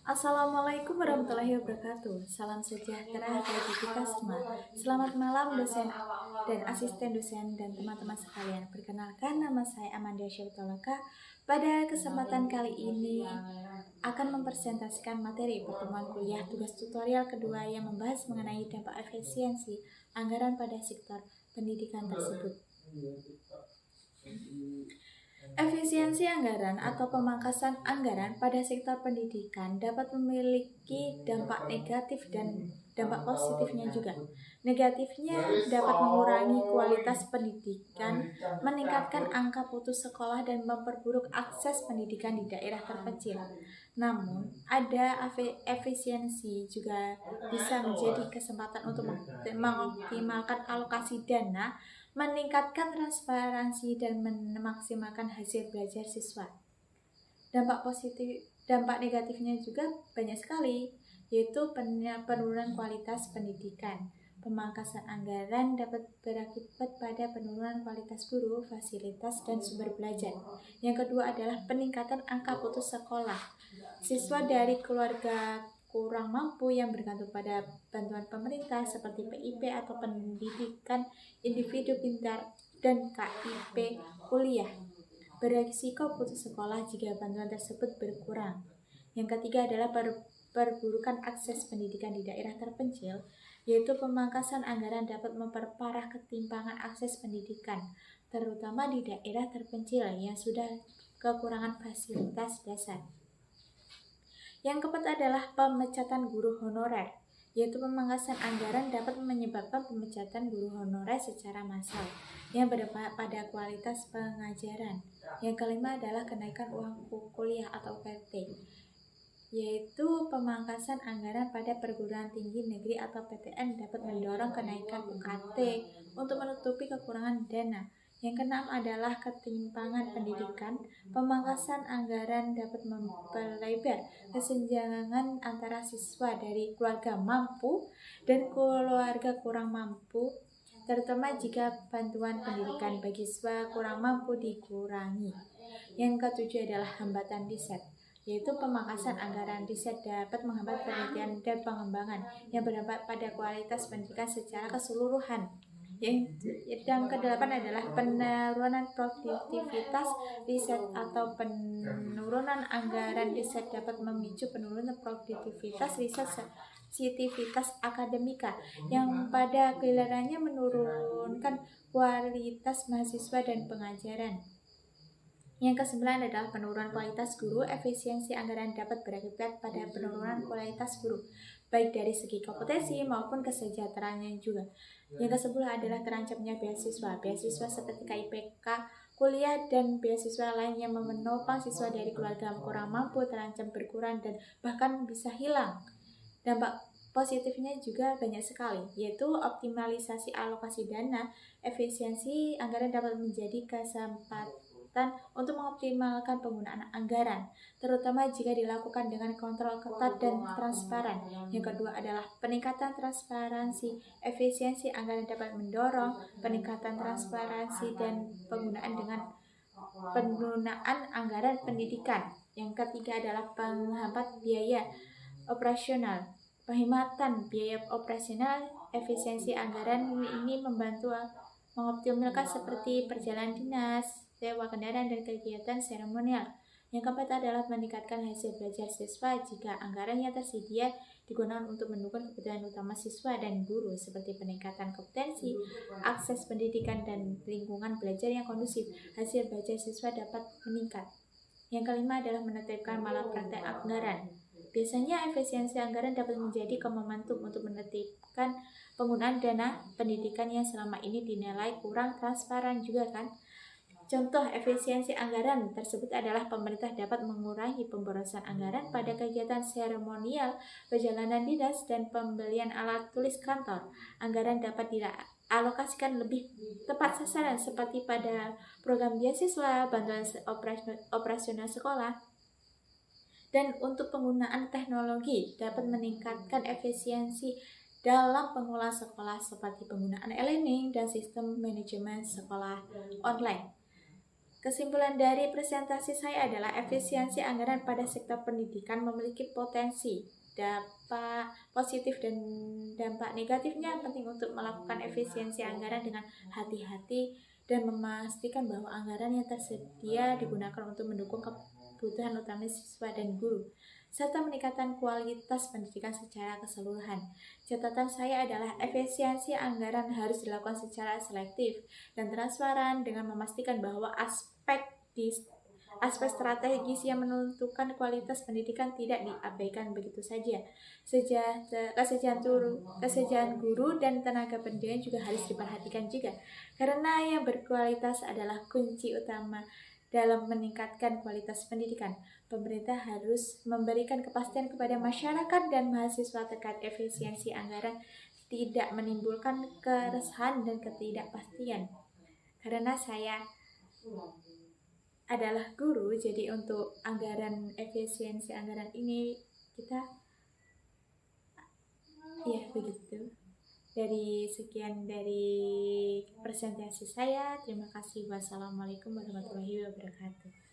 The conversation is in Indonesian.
Assalamualaikum warahmatullahi wabarakatuh. Salam sejahtera bagi kita semua. Selamat malam dosen dan asisten dosen dan teman-teman sekalian. Perkenalkan, nama saya Amandia Syautolaka. Pada kesempatan kali ini akan mempresentasikan materi pertemuan kuliah tugas tutorial kedua yang membahas mengenai dampak efisiensi anggaran pada sektor pendidikan tersebut. Efisiensi anggaran atau pemangkasan anggaran pada sektor pendidikan dapat memiliki dampak negatif dan dampak positifnya juga. Negatifnya dapat mengurangi kualitas pendidikan, meningkatkan angka putus sekolah, dan memperburuk akses pendidikan di daerah terpencil. Namun, ada efisiensi juga bisa menjadi kesempatan untuk mengoptimalkan alokasi dana, meningkatkan transparansi, dan memaksimalkan hasil belajar siswa. Dampak negatifnya juga banyak sekali, yaitu penurunan kualitas pendidikan. Pemangkasan anggaran dapat berakibat pada penurunan kualitas guru, fasilitas, dan sumber belajar. Yang kedua adalah peningkatan angka putus sekolah. Siswa dari keluarga kurang mampu yang bergantung pada bantuan pemerintah seperti PIP atau pendidikan individu pintar dan KIP kuliah beresiko putus sekolah jika bantuan tersebut berkurang. Yang ketiga adalah perburukan akses pendidikan di daerah terpencil, yaitu pemangkasan anggaran dapat memperparah ketimpangan akses pendidikan, terutama di daerah terpencil yang sudah kekurangan fasilitas dasar. Yang keempat adalah pemecatan guru honorer, yaitu pemangkasan anggaran dapat menyebabkan pemecatan guru honorer secara massal yang berdampak pada kualitas pengajaran. Yang kelima adalah kenaikan uang kuliah atau UKT, yaitu pemangkasan anggaran pada perguruan tinggi negeri atau PTN dapat mendorong kenaikan UKT untuk menutupi kekurangan dana. Yang keenam adalah ketimpangan pendidikan. Pemangkasan anggaran dapat memperlebar kesenjangan antara siswa dari keluarga mampu dan keluarga kurang mampu, terutama jika bantuan pendidikan bagi siswa kurang mampu dikurangi. Yang ketujuh adalah hambatan riset, yaitu pemangkasan anggaran riset dapat menghambat penelitian dan pengembangan yang berdampak pada kualitas pendidikan secara keseluruhan. Yang kedelapan adalah penurunan produktivitas riset atau penurunan anggaran riset dapat memicu penurunan produktivitas riset sensitivitas akademika yang pada gilirannya menurunkan kualitas mahasiswa dan pengajaran. Yang kesembilan adalah penurunan kualitas guru. Efisiensi anggaran dapat berakibat pada penurunan kualitas guru, baik dari segi kompetensi maupun kesejahteraannya juga. Yang ke-10 adalah terancamnya beasiswa. Beasiswa seperti KIPK kuliah dan beasiswa lain yang menopang siswa dari keluarga kurang mampu terancam berkurang dan bahkan bisa hilang. Dampak positifnya juga banyak sekali, yaitu optimalisasi alokasi dana. Efisiensi anggaran dapat menjadi kesempatan untuk mengoptimalkan penggunaan anggaran, terutama jika dilakukan dengan kontrol ketat dan transparan. Yang kedua adalah peningkatan transparansi. Efisiensi anggaran dapat mendorong peningkatan transparansi dan penggunaan anggaran pendidikan. Yang ketiga adalah penghambat biaya operasional. Penghematan biaya operasional. Efisiensi anggaran ini membantu mengoptimalkan seperti perjalanan dinas, sewa kendaraan, dan kegiatan seremonial. Yang keempat adalah meningkatkan hasil belajar siswa jika anggaran yang tersedia digunakan untuk mendukung kebutuhan utama siswa dan guru seperti peningkatan kompetensi, akses pendidikan, dan lingkungan belajar yang kondusif. Hasil belajar siswa dapat meningkat. Yang kelima adalah menertibkan malapraktek anggaran. Biasanya efisiensi anggaran dapat menjadi momentum untuk menertibkan penggunaan dana pendidikan yang selama ini dinilai kurang transparan juga kan. Contoh efisiensi anggaran tersebut adalah pemerintah dapat mengurangi pemborosan anggaran pada kegiatan seremonial, perjalanan dinas, dan pembelian alat tulis kantor. Anggaran dapat dialokasikan lebih tepat sasaran seperti pada program beasiswa, bantuan operasional sekolah. Dan untuk penggunaan teknologi dapat meningkatkan efisiensi dalam pengelolaan sekolah seperti penggunaan e-learning dan sistem manajemen sekolah online. Kesimpulan dari presentasi saya adalah efisiensi anggaran pada sektor pendidikan memiliki potensi dampak positif dan dampak negatifnya. Penting untuk melakukan efisiensi anggaran dengan hati-hati dan memastikan bahwa anggaran yang tersedia digunakan untuk mendukung kebutuhan utama siswa dan guru, serta meningkatkan kualitas pendidikan secara keseluruhan. Catatan saya adalah efisiensi anggaran harus dilakukan secara selektif dan transparan dengan memastikan bahwa aspek strategis yang menentukan kualitas pendidikan tidak diabaikan begitu saja. Kesejahteraan guru dan tenaga pendidikan juga harus diperhatikan juga, karena yang berkualitas adalah kunci utama dalam meningkatkan kualitas pendidikan. Pemerintah harus memberikan kepastian kepada masyarakat dan mahasiswa terkait efisiensi anggaran, tidak menimbulkan keresahan dan ketidakpastian. Karena saya adalah guru, jadi untuk efisiensi anggaran ini kita ya begitu. Sekian dari presentasi saya. Terima kasih. Wassalamualaikum warahmatullahi wabarakatuh.